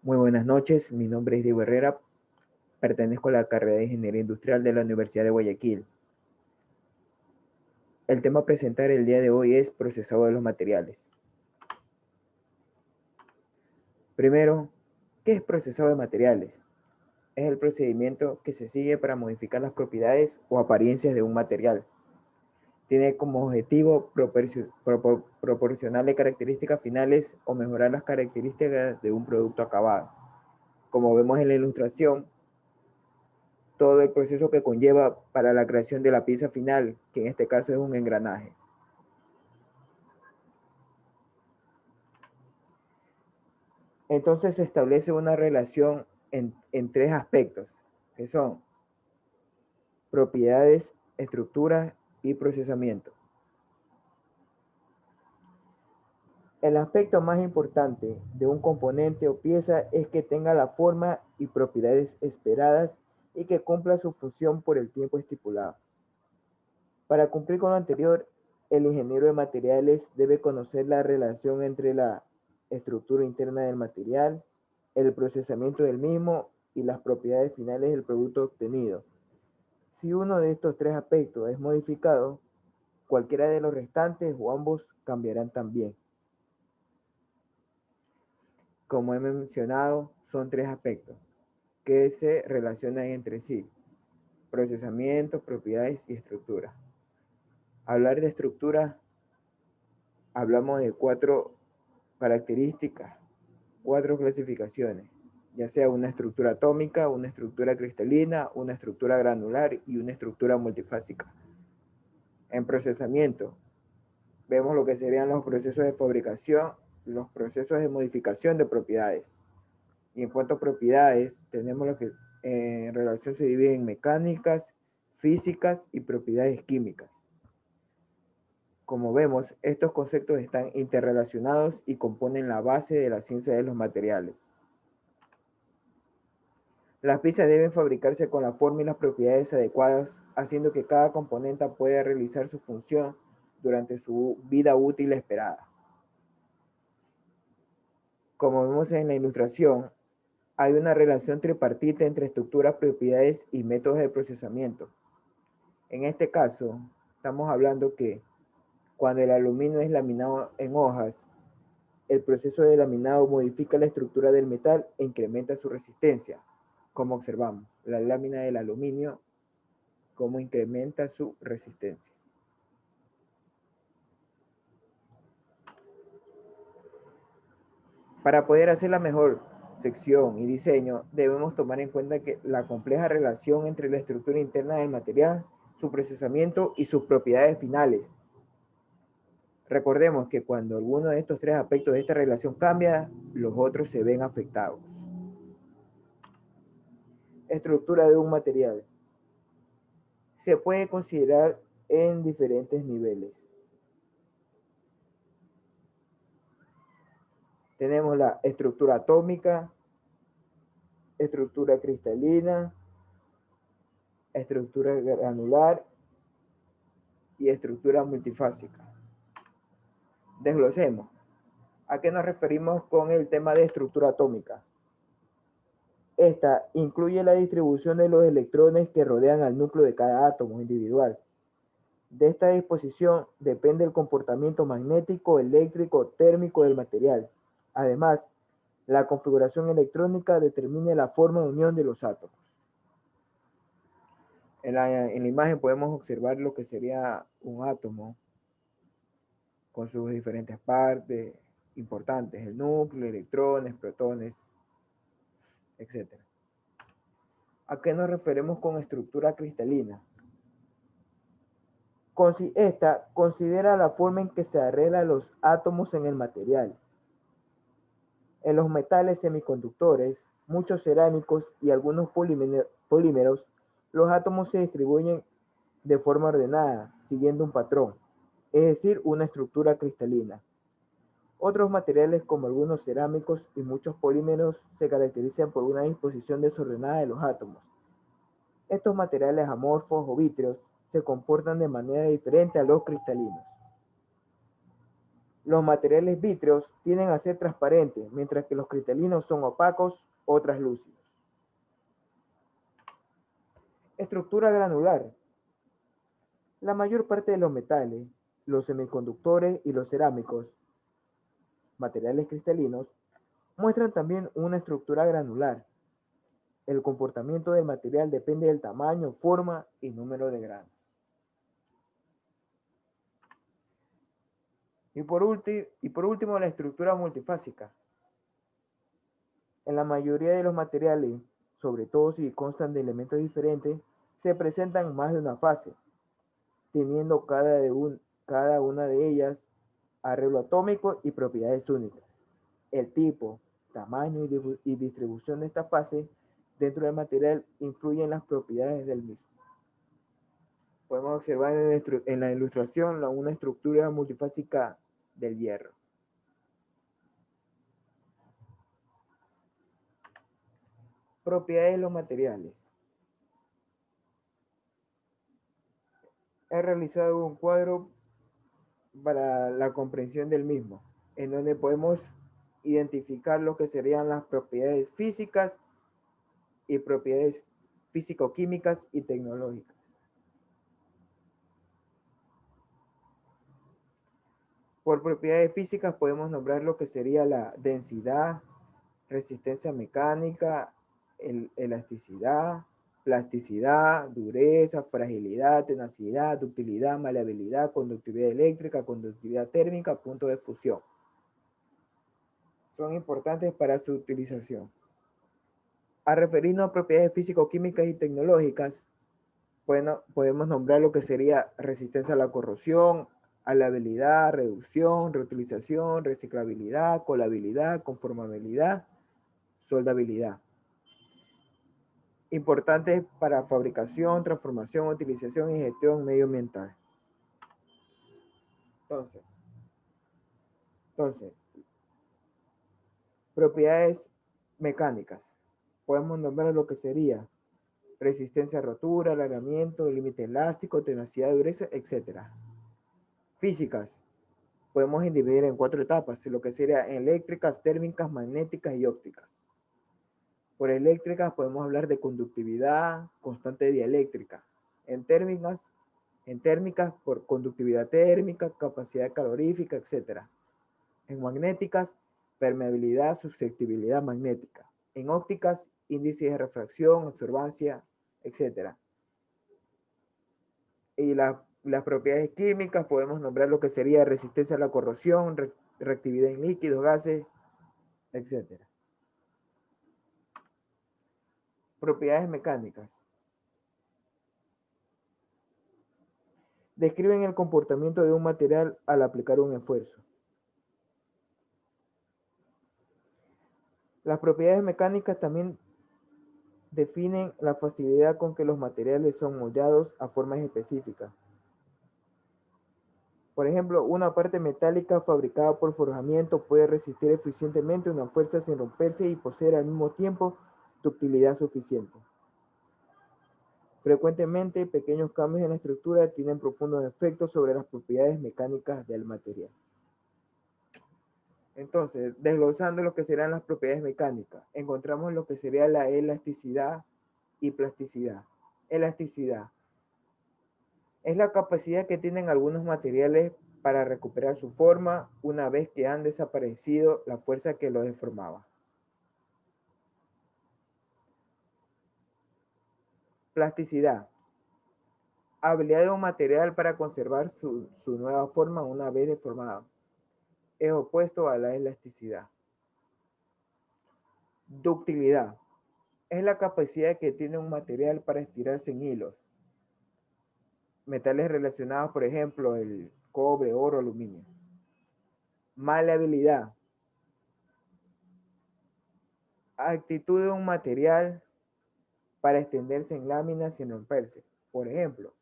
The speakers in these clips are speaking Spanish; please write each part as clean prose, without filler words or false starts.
Muy buenas noches, mi nombre es Diego Herrera, pertenezco a la carrera de Ingeniería Industrial de la Universidad de Guayaquil. El tema a presentar el día de hoy es procesado de los materiales. Primero, ¿qué es procesado de materiales? Es el procedimiento que se sigue para modificar las propiedades o apariencias de un material. Tiene como objetivo proporcionarle características finales o mejorar las características de un producto acabado. Como vemos en la ilustración, todo el proceso que conlleva para la creación de la pieza final, que en este caso es un engranaje. Entonces se establece una relación en tres aspectos, que son propiedades, estructuras y procesamiento. El aspecto más importante de un componente o pieza es que tenga la forma y propiedades esperadas y que cumpla su función por el tiempo estipulado. Para cumplir con lo anterior, el ingeniero de materiales debe conocer la relación entre la estructura interna del material, el procesamiento del mismo y las propiedades finales del producto obtenido. Si uno de estos tres aspectos es modificado, cualquiera de los restantes o ambos cambiarán también. Como he mencionado, son tres aspectos que se relacionan entre sí: procesamiento, propiedades y estructura. Hablar de estructura, hablamos de cuatro características, cuatro clasificaciones, ya sea una estructura atómica, una estructura cristalina, una estructura granular y una estructura multifásica. En procesamiento, vemos lo que serían los procesos de fabricación, los procesos de modificación de propiedades. Y en cuanto a propiedades, tenemos lo que en relación se divide en mecánicas, físicas y propiedades químicas. Como vemos, estos conceptos están interrelacionados y componen la base de la ciencia de los materiales. Las piezas deben fabricarse con la forma y las propiedades adecuadas, haciendo que cada componente pueda realizar su función durante su vida útil esperada. Como vemos en la ilustración, hay una relación tripartita entre estructuras, propiedades y métodos de procesamiento. En este caso, estamos hablando que cuando el aluminio es laminado en hojas, el proceso de laminado modifica la estructura del metal e incrementa su resistencia. Como observamos, la lámina del aluminio, cómo incrementa su resistencia. Para poder hacer la mejor sección y diseño, debemos tomar en cuenta que la compleja relación entre la estructura interna del material, su procesamiento y sus propiedades finales. Recordemos que cuando alguno de estos tres aspectos de esta relación cambia, los otros se ven afectados. Estructura de un material. Se puede considerar en diferentes niveles. Tenemos la estructura atómica, estructura cristalina, estructura granular y estructura multifásica. Desglosemos. ¿A qué nos referimos con el tema de estructura atómica? Esta incluye la distribución de los electrones que rodean al núcleo de cada átomo individual. De esta disposición depende el comportamiento magnético, eléctrico, térmico del material. Además, la configuración electrónica determina la forma de unión de los átomos. En la imagen podemos observar lo que sería un átomo con sus diferentes partes importantes: el núcleo, electrones, protones, etc. ¿A qué nos referimos con estructura cristalina? Esta considera la forma en que se arreglan los átomos en el material. En los metales semiconductores, muchos cerámicos y algunos polímeros, los átomos se distribuyen de forma ordenada, siguiendo un patrón, es decir, una estructura cristalina. Otros materiales, como algunos cerámicos y muchos polímeros, se caracterizan por una disposición desordenada de los átomos. Estos materiales amorfos o vítreos se comportan de manera diferente a los cristalinos. Los materiales vítreos tienden a ser transparentes, mientras que los cristalinos son opacos o translúcidos. Estructura granular. La mayor parte de los metales, los semiconductores y los cerámicos, materiales cristalinos, muestran también una estructura granular. El comportamiento del material depende del tamaño, forma y número de granos. Y por último, la estructura multifásica. En la mayoría de los materiales, sobre todo si constan de elementos diferentes, se presentan más de una fase, teniendo cada una de ellas arreglo atómico y propiedades únicas. El tipo, tamaño y distribución de esta fase dentro del material influyen en las propiedades del mismo. Podemos observar en la ilustración una estructura multifásica del hierro. Propiedades de los materiales. He realizado un cuadro para la comprensión del mismo, en donde podemos identificar lo que serían las propiedades físicas y propiedades físico-químicas y tecnológicas. Por propiedades físicas podemos nombrar lo que sería la densidad, resistencia mecánica, elasticidad, plasticidad, dureza, fragilidad, tenacidad, ductilidad, maleabilidad, conductividad eléctrica, conductividad térmica, punto de fusión. Son importantes para su utilización. A referirnos a propiedades físico-químicas y tecnológicas, bueno, podemos nombrar lo que sería resistencia a la corrosión, habilidad, reducción, reutilización, reciclabilidad, colabilidad, conformabilidad, soldabilidad. Importantes para fabricación, transformación, utilización y gestión medioambiental. Entonces, propiedades mecánicas. Podemos nombrar lo que sería resistencia a rotura, alargamiento, límite elástico, tenacidad, dureza, etc. Físicas. Podemos dividir en 4 etapas, lo que sería eléctricas, térmicas, magnéticas y ópticas. Por eléctricas podemos hablar de conductividad, constante dieléctrica. En térmicas por conductividad térmica, capacidad calorífica, etc. En magnéticas, permeabilidad, susceptibilidad magnética. En ópticas, índice de refracción, absorbancia, etc. Y las propiedades químicas podemos nombrar lo que sería resistencia a la corrosión, reactividad en líquidos, gases, etc. Propiedades mecánicas. Describen el comportamiento de un material al aplicar un esfuerzo. Las propiedades mecánicas también definen la facilidad con que los materiales son moldeados a formas específicas. Por ejemplo, una parte metálica fabricada por forjamiento puede resistir eficientemente una fuerza sin romperse y poseer al mismo tiempo ductilidad suficiente. Frecuentemente, pequeños cambios en la estructura tienen profundos efectos sobre las propiedades mecánicas del material. Entonces, desglosando lo que serán las propiedades mecánicas, encontramos lo que sería la elasticidad y plasticidad. Elasticidad es la capacidad que tienen algunos materiales para recuperar su forma una vez que han desaparecido la fuerza que los deformaba. Plasticidad. Habilidad de un material para conservar su nueva forma una vez deformado. Es opuesto a la elasticidad. Ductilidad. Es la capacidad que tiene un material para estirarse en hilos. Metales relacionados, por ejemplo, el cobre, oro, aluminio. Maleabilidad. Actitud de un material para extenderse en láminas sin romperse. Por ejemplo,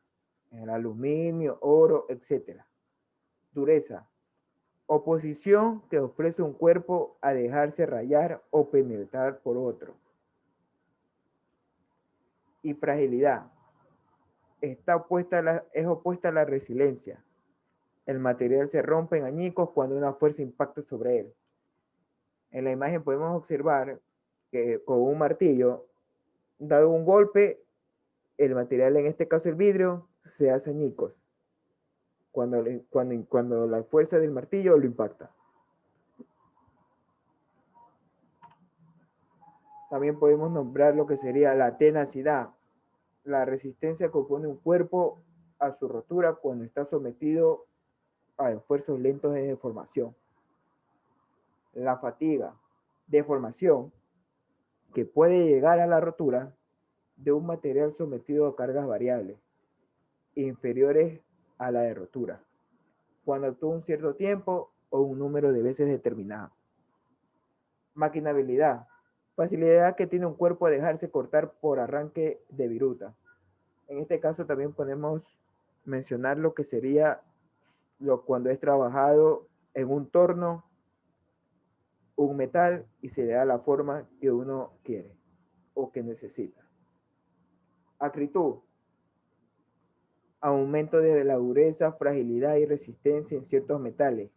el aluminio, oro, etc. Dureza. Oposición que ofrece un cuerpo a dejarse rayar o penetrar por otro. Y fragilidad. Es opuesta a la resiliencia. El material se rompe en añicos cuando una fuerza impacta sobre él. En la imagen podemos observar que con un martillo, dado un golpe, el material, en este caso el vidrio, se hace añicos cuando la fuerza del martillo lo impacta. También podemos nombrar lo que sería la tenacidad, la resistencia que opone un cuerpo a su rotura cuando está sometido a esfuerzos lentos de deformación. La fatiga, deformación, que puede llegar a la rotura de un material sometido a cargas variables, inferiores a la de rotura, cuando actúa un cierto tiempo o un número de veces determinado. Maquinabilidad, facilidad que tiene un cuerpo a dejarse cortar por arranque de viruta. En este caso también podemos mencionar lo que sería cuando es trabajado en un torno, un metal, y se le da la forma que uno quiere o que necesita. Acritud, aumento de la dureza, fragilidad y resistencia en ciertos metales,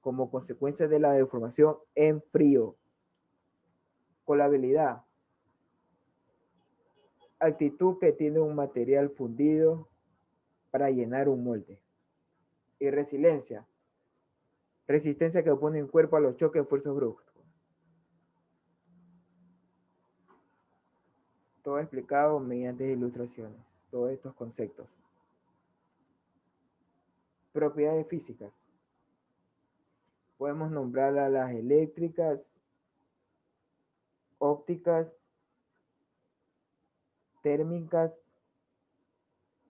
como consecuencia de la deformación en frío. Colabilidad, actitud que tiene un material fundido para llenar un molde. Y resiliencia, resistencia que opone un cuerpo a los choques de fuerzas bruscas. Todo explicado mediante ilustraciones, todos estos conceptos. Propiedades físicas. Podemos nombrar a las eléctricas, ópticas, térmicas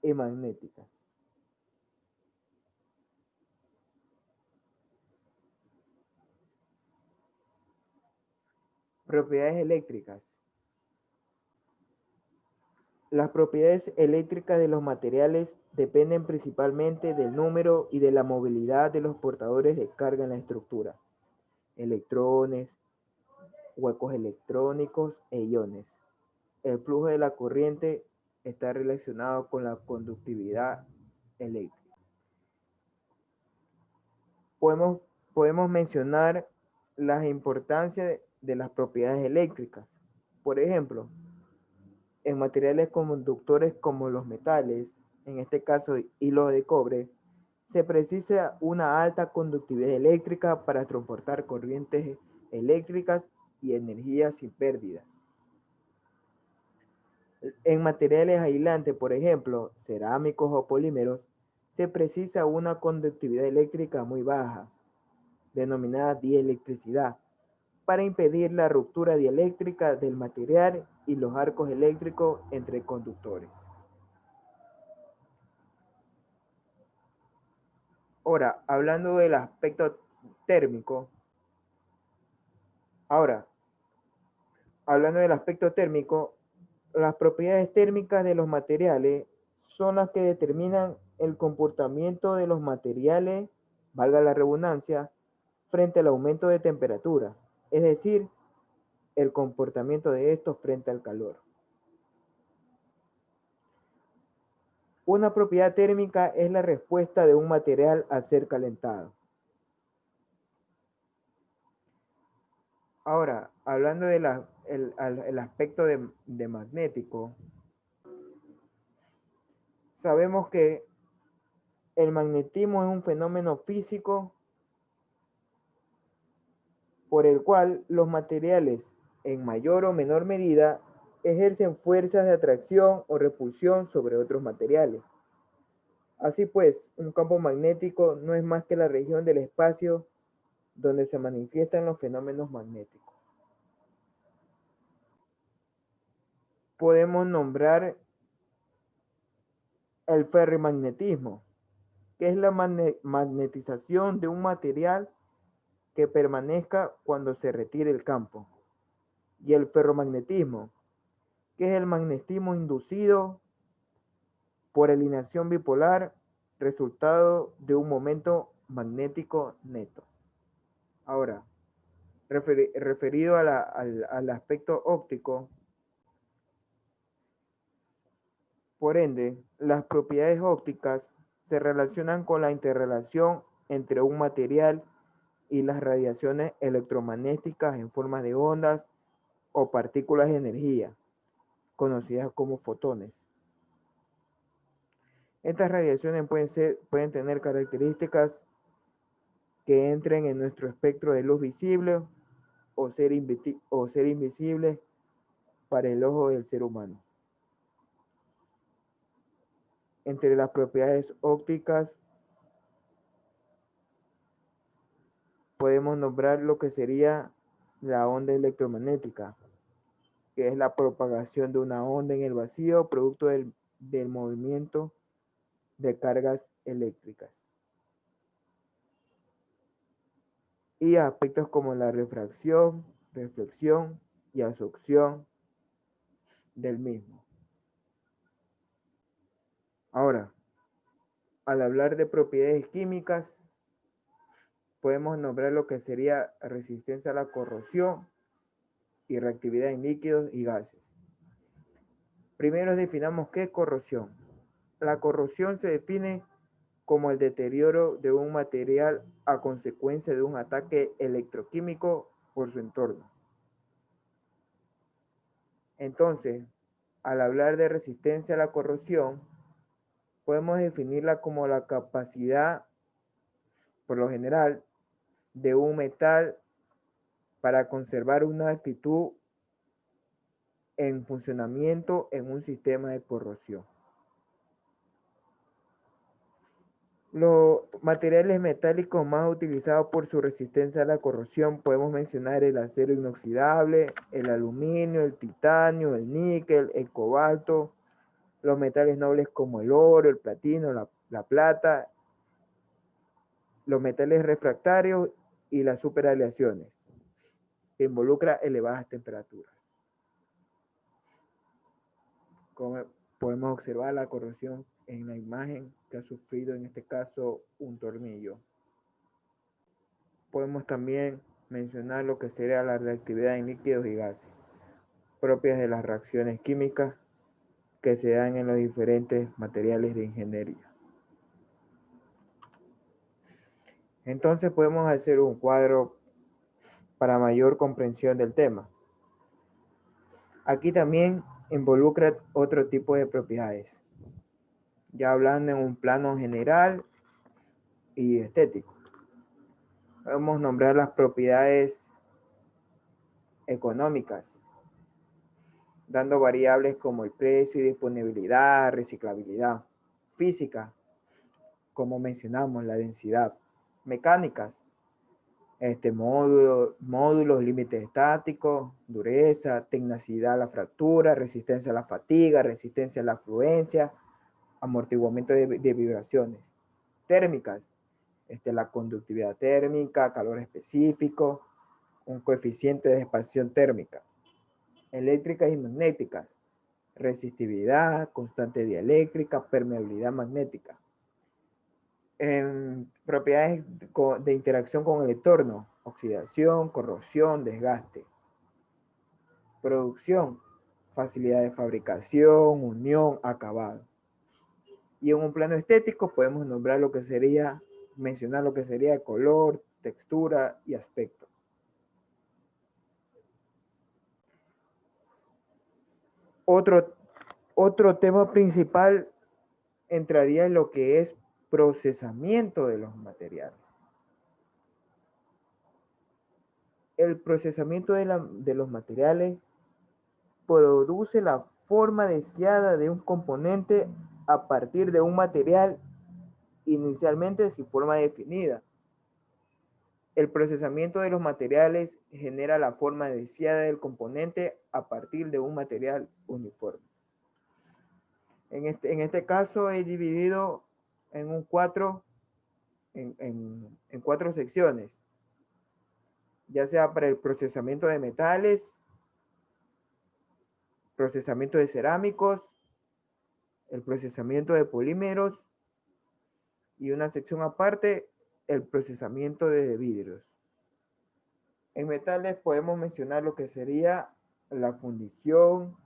y magnéticas. Propiedades eléctricas. Las propiedades eléctricas de los materiales dependen principalmente del número y de la movilidad de los portadores de carga en la estructura. Electrones, huecos electrónicos e iones. El flujo de la corriente está relacionado con la conductividad eléctrica. Podemos mencionar la importancia de las propiedades eléctricas. Por ejemplo, en materiales conductores como los metales, en este caso hilo de cobre, se precisa una alta conductividad eléctrica para transportar corrientes eléctricas y energía sin pérdidas. En materiales aislantes, por ejemplo, cerámicos o polímeros, se precisa una conductividad eléctrica muy baja, denominada dielectricidad, para impedir la ruptura dieléctrica del material y los arcos eléctricos entre conductores. Ahora, hablando del aspecto térmico, ahora, hablando del aspecto térmico, las propiedades térmicas de los materiales son las que determinan el comportamiento de los materiales, valga la redundancia, frente al aumento de temperatura, es decir, el comportamiento de estos frente al calor. Una propiedad térmica es la respuesta de un material a ser calentado. Ahora, hablando del aspecto de magnético, sabemos que el magnetismo es un fenómeno físico por el cual los materiales, en mayor o menor medida, ejercen fuerzas de atracción o repulsión sobre otros materiales. Así pues, un campo magnético no es más que la región del espacio donde se manifiestan los fenómenos magnéticos. Podemos nombrar el ferrimagnetismo, que es la magnetización de un material que permanezca cuando se retire el campo, y el ferromagnetismo, que es el magnetismo inducido por alineación bipolar, resultado de un momento magnético neto. Ahora, referido al aspecto óptico, por ende, las propiedades ópticas se relacionan con la interrelación entre un material y las radiaciones electromagnéticas en forma de ondas o partículas de energía, conocidas como fotones. Estas radiaciones pueden tener características que entren en nuestro espectro de luz visible o ser invisibles para el ojo del ser humano. Entre las propiedades ópticas podemos nombrar lo que sería la onda electromagnética, que es la propagación de una onda en el vacío producto del movimiento de cargas eléctricas. Y aspectos como la refracción, reflexión y absorción del mismo. Ahora, al hablar de propiedades químicas, podemos nombrar lo que sería resistencia a la corrosión y reactividad en líquidos y gases. Primero definamos qué es corrosión. La corrosión se define como el deterioro de un material a consecuencia de un ataque electroquímico por su entorno. Entonces, al hablar de resistencia a la corrosión, podemos definirla como la capacidad, por lo general, de un metal para conservar una actitud en funcionamiento en un sistema de corrosión. Los materiales metálicos más utilizados por su resistencia a la corrosión podemos mencionar el acero inoxidable, el aluminio, el titanio, el níquel, el cobalto, los metales nobles como el oro, el platino, la plata, los metales refractarios y las superaleaciones, que involucra elevadas temperaturas. Como podemos observar la corrosión en la imagen que ha sufrido en este caso un tornillo. Podemos también mencionar lo que sería la reactividad en líquidos y gases, propias de las reacciones químicas que se dan en los diferentes materiales de ingeniería. Entonces podemos hacer un cuadro para mayor comprensión del tema. Aquí también involucra otro tipo de propiedades, ya hablando en un plano general y estético. Podemos nombrar las propiedades económicas, dando variables como el precio y disponibilidad, reciclabilidad. Física, como mencionamos, la densidad. Mecánicas, módulos, límites estáticos, dureza, tecnicidad a la fractura, resistencia a la fatiga, resistencia a la fluencia, amortiguamiento de vibraciones. Térmicas, la conductividad térmica, calor específico, un coeficiente de expansión térmica. Eléctricas y magnéticas, resistividad, constante dieléctrica, permeabilidad magnética. En propiedades de interacción con el entorno, oxidación, corrosión, desgaste. Producción, facilidad de fabricación, unión, acabado. Y en un plano estético podemos mencionar lo que sería color, textura y aspecto. Otro tema principal entraría en lo que es procesamiento de los materiales. El procesamiento de los materiales produce la forma deseada de un componente a partir de un material inicialmente sin forma definida. El procesamiento de los materiales genera la forma deseada del componente a partir de un material uniforme. En este caso he dividido en cuatro secciones, ya sea para el procesamiento de metales, procesamiento de cerámicos, el procesamiento de polímeros y una sección aparte, el procesamiento de vidrios. En metales podemos mencionar lo que sería la fundición,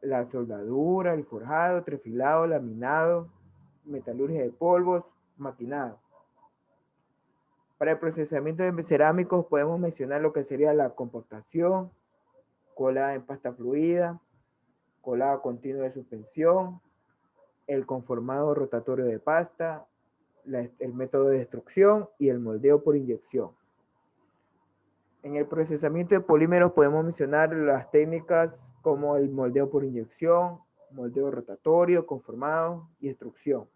la soldadura, el forjado, trefilado, laminado, metalurgia de polvos, maquinado. Para el procesamiento de cerámicos podemos mencionar lo que sería la compactación, colada en pasta fluida, colado continuo de suspensión, el conformado rotatorio de pasta, el método de destrucción y el moldeo por inyección. En el procesamiento de polímeros podemos mencionar las técnicas como el moldeo por inyección, moldeo rotatorio, conformado y extrusión.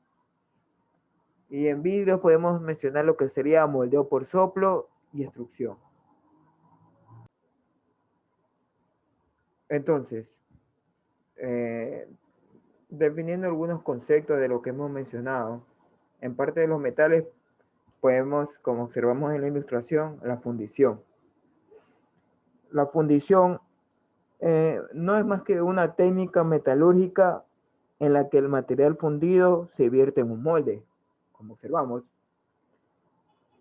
Y en vidrio podemos mencionar lo que sería moldeo por soplo y extrusión. Entonces, definiendo algunos conceptos de lo que hemos mencionado, en parte de los metales podemos, como observamos en la ilustración, la fundición. La fundición no es más que una técnica metalúrgica en la que el material fundido se vierte en un molde, como observamos,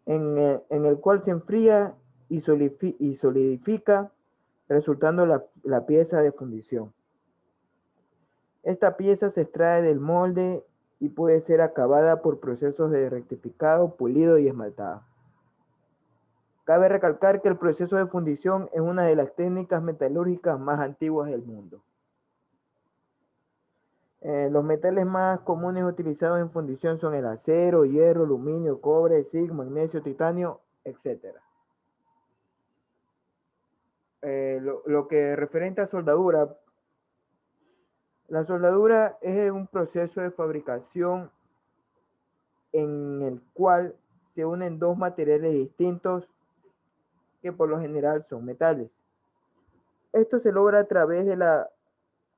en el cual se enfría y solidifica, resultando la pieza de fundición. Esta pieza se extrae del molde y puede ser acabada por procesos de rectificado, pulido y esmaltado. Cabe recalcar que el proceso de fundición es una de las técnicas metalúrgicas más antiguas del mundo. Los metales más comunes utilizados en fundición son el acero, hierro, aluminio, cobre, zinc, magnesio, titanio, etc. Lo que referente a soldadura, la soldadura es un proceso de fabricación en el cual se unen dos materiales distintos que por lo general son metales. Esto se logra a través de la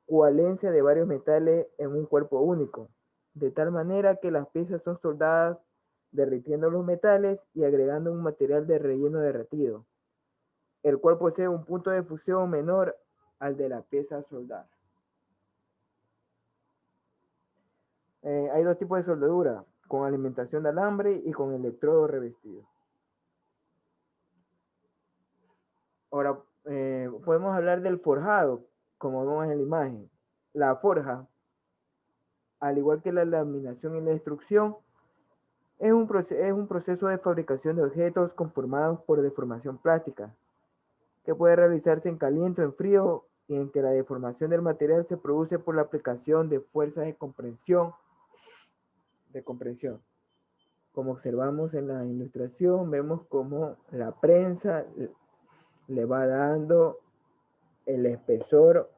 coalencia de varios metales en un cuerpo único, de tal manera que las piezas son soldadas derritiendo los metales y agregando un material de relleno derretido, el cual posee un punto de fusión menor al de la pieza a soldar. Hay dos tipos de soldadura, con alimentación de alambre y con electrodo revestido. Ahora, podemos hablar del forjado, como vemos en la imagen. La forja, al igual que la laminación y la extrusión, es un proceso de fabricación de objetos conformados por deformación plástica, que puede realizarse en caliente o en frío, y en que la deformación del material se produce por la aplicación de fuerzas de compresión. Como observamos en la ilustración, vemos cómo la prensa le va dando el espesor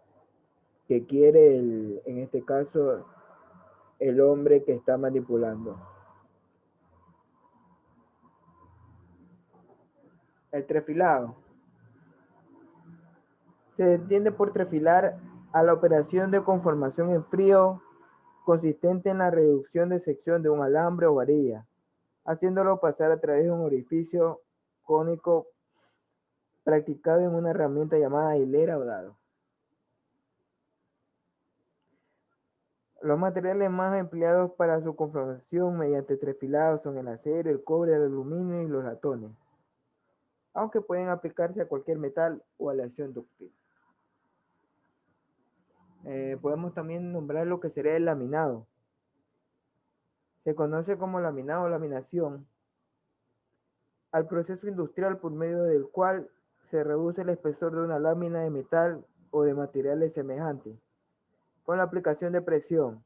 que quiere, en este caso, el hombre que está manipulando. El trefilado se entiende por trefilar a la operación de conformación en frío consistente en la reducción de sección de un alambre o varilla, haciéndolo pasar a través de un orificio cónico practicado en una herramienta llamada hilera o dado. Los materiales más empleados para su conformación mediante trefilado son el acero, el cobre, el aluminio y los latones, aunque pueden aplicarse a cualquier metal o aleación dúctil. Podemos también nombrar lo que sería el laminado. Se conoce como laminado o laminación al proceso industrial por medio del cual se reduce el espesor de una lámina de metal o de materiales semejantes, con la aplicación de presión,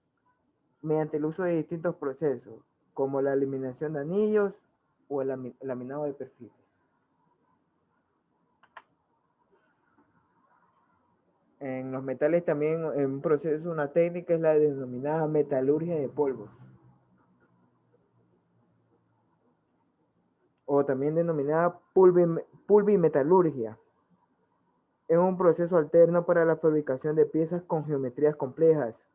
mediante el uso de distintos procesos, como la eliminación de anillos o el laminado de perfiles. En los metales también, en un proceso, una técnica es la denominada metalurgia de polvos, o también denominada pulvimetalurgia. Es un proceso alterno para la fabricación de piezas con geometrías complejas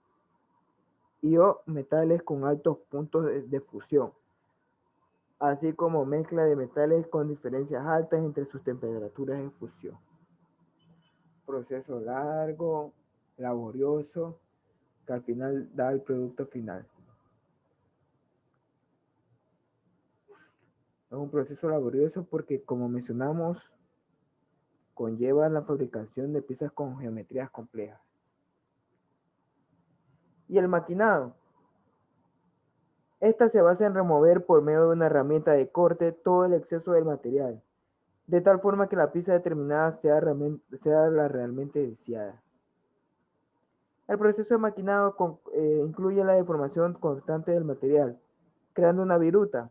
y o metales con altos puntos de fusión, así como mezcla de metales con diferencias altas entre sus temperaturas de fusión. Proceso largo, laborioso, que al final da el producto final. Es un proceso laborioso porque, como mencionamos, conlleva la fabricación de piezas con geometrías complejas. Y el maquinado. Esta se basa en remover por medio de una herramienta de corte todo el exceso del material, de tal forma que la pieza determinada sea la realmente deseada. El proceso de maquinado incluye la deformación constante del material, creando una viruta.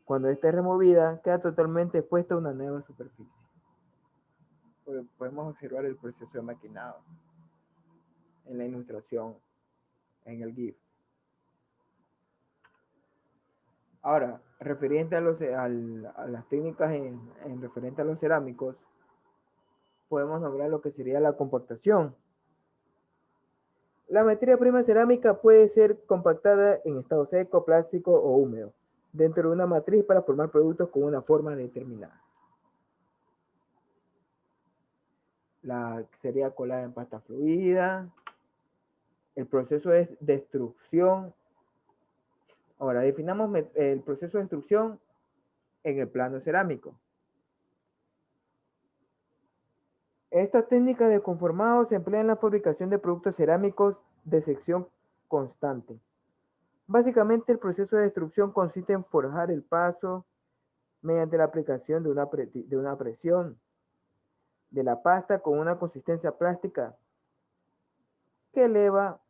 Cuando esta es removida, queda totalmente expuesta a una nueva superficie. Podemos observar el proceso de maquinado en la ilustración, en el GIF. Ahora, referente a las técnicas en referente a los cerámicos, podemos nombrar lo que sería la compactación. La materia prima cerámica puede ser compactada en estado seco, plástico o húmedo, dentro de una matriz para formar productos con una forma determinada. Sería colada en pasta fluida. El proceso es destrucción. Ahora, definamos el proceso de destrucción en el plano cerámico. Esta técnica de conformado se emplea en la fabricación de productos cerámicos de sección constante. Básicamente, el proceso de destrucción consiste en forjar el paso mediante la aplicación de una presión de la pasta con una consistencia plástica que eleva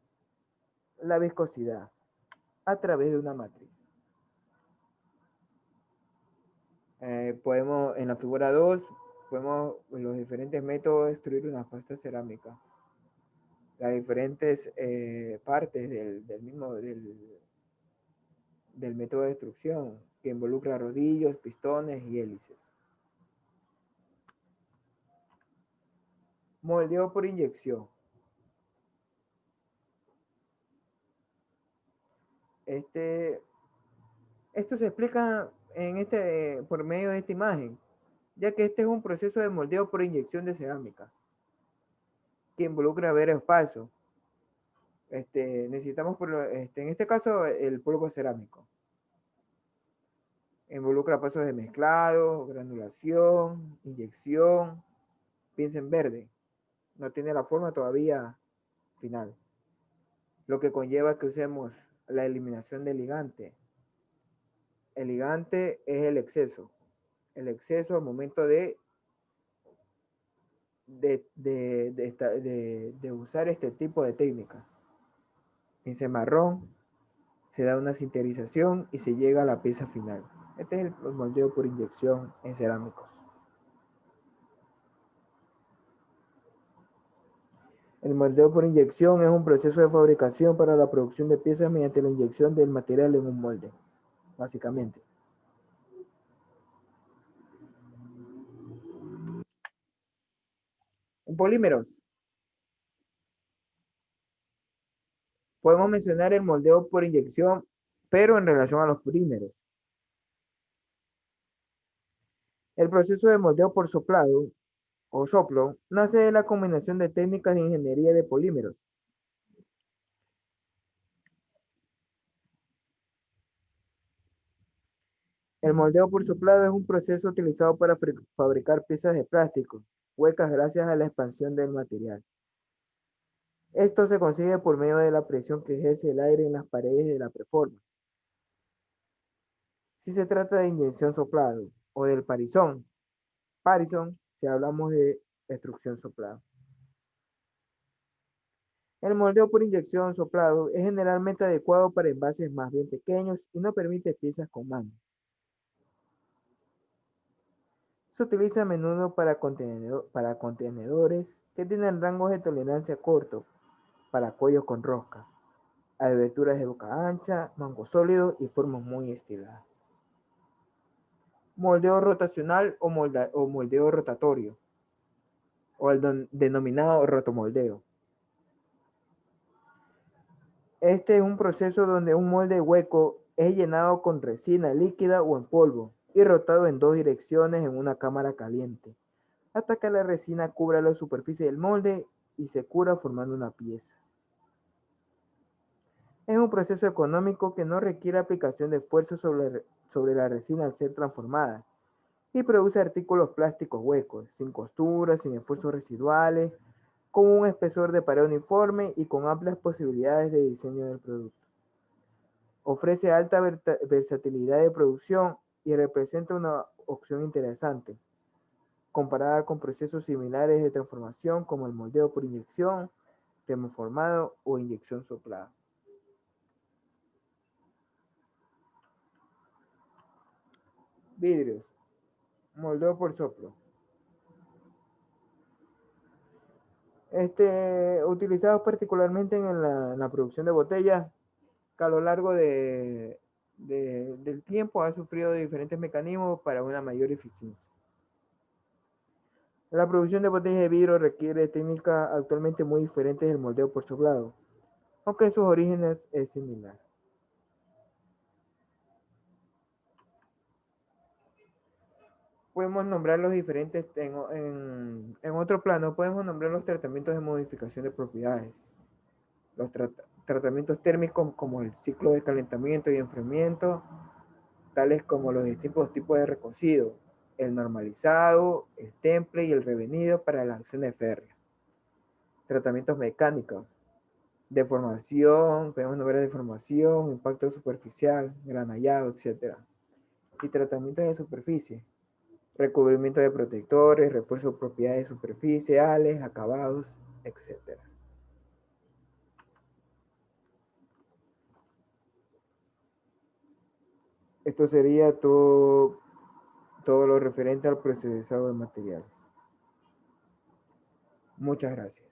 la viscosidad a través de una matriz. En la figura 2, podemos los diferentes métodos de destruir una pasta cerámica. Las diferentes partes del método de destrucción, que involucra rodillos, pistones y hélices. Moldeo por inyección. Esto se explica por medio de esta imagen, ya que este es un proceso de moldeo por inyección de cerámica, que involucra varios pasos. Necesitamos, en este caso, el polvo cerámico. Involucra pasos de mezclado, granulación, inyección, piensa en verde. No tiene la forma todavía final, lo que conlleva que usemos la eliminación del ligante. El ligante es el exceso al momento de usar este tipo de técnica. Pincel marrón, se da una sinterización y se llega a la pieza final. Este es el moldeo por inyección en cerámicos. El moldeo por inyección es un proceso de fabricación para la producción de piezas mediante la inyección del material en un molde, básicamente. En polímeros, podemos mencionar el moldeo por inyección, pero en relación a los polímeros. El proceso de moldeo por soplado o soplo nace de la combinación de técnicas de ingeniería de polímeros. El moldeo por soplado es un proceso utilizado para fabricar piezas de plástico huecas gracias a la expansión del material. Esto se consigue por medio de la presión que ejerce el aire en las paredes de la preforma. Si se trata de inyección soplado o del Parison, si hablamos de destrucción soplado. El moldeo por inyección soplado es generalmente adecuado para envases más bien pequeños y no permite piezas con mano. Se utiliza a menudo para contenedores que tienen rangos de tolerancia cortos, para cuellos con rosca, aberturas de boca ancha, mangos sólidos y formas muy estiladas. Moldeo rotacional o moldeo rotatorio, o el denominado rotomoldeo. Este es un proceso donde un molde hueco es llenado con resina líquida o en polvo y rotado en dos direcciones en una cámara caliente, hasta que la resina cubra la superficie del molde y se cura formando una pieza. Es un proceso económico que no requiere aplicación de fuerza sobre la resina al ser transformada y produce artículos plásticos huecos, sin costuras, sin esfuerzos residuales, con un espesor de pared uniforme y con amplias posibilidades de diseño del producto. Ofrece alta versatilidad de producción y representa una opción interesante, comparada con procesos similares de transformación como el moldeo por inyección, termoformado o inyección soplada. Vidrios, moldeo por soplo. Utilizados particularmente en la producción de botellas, que a lo largo del tiempo ha sufrido diferentes mecanismos para una mayor eficiencia. La producción de botellas de vidrio requiere técnicas actualmente muy diferentes del moldeo por soplado, aunque en sus orígenes es similar. Podemos nombrar los diferentes, en otro plano, podemos nombrar los tratamientos de modificación de propiedades. Los tratamientos térmicos como el ciclo de calentamiento y enfriamiento, tales como los distintos tipos de recocido, el normalizado, el temple y el revenido para las acciones férreas. Tratamientos mecánicos, deformación, podemos nombrar deformación, impacto superficial, granallado, etc. Y tratamientos de superficie, recubrimiento de protectores, refuerzo de propiedades superficiales, acabados, etc. Esto sería todo lo referente al procesado de materiales. Muchas gracias.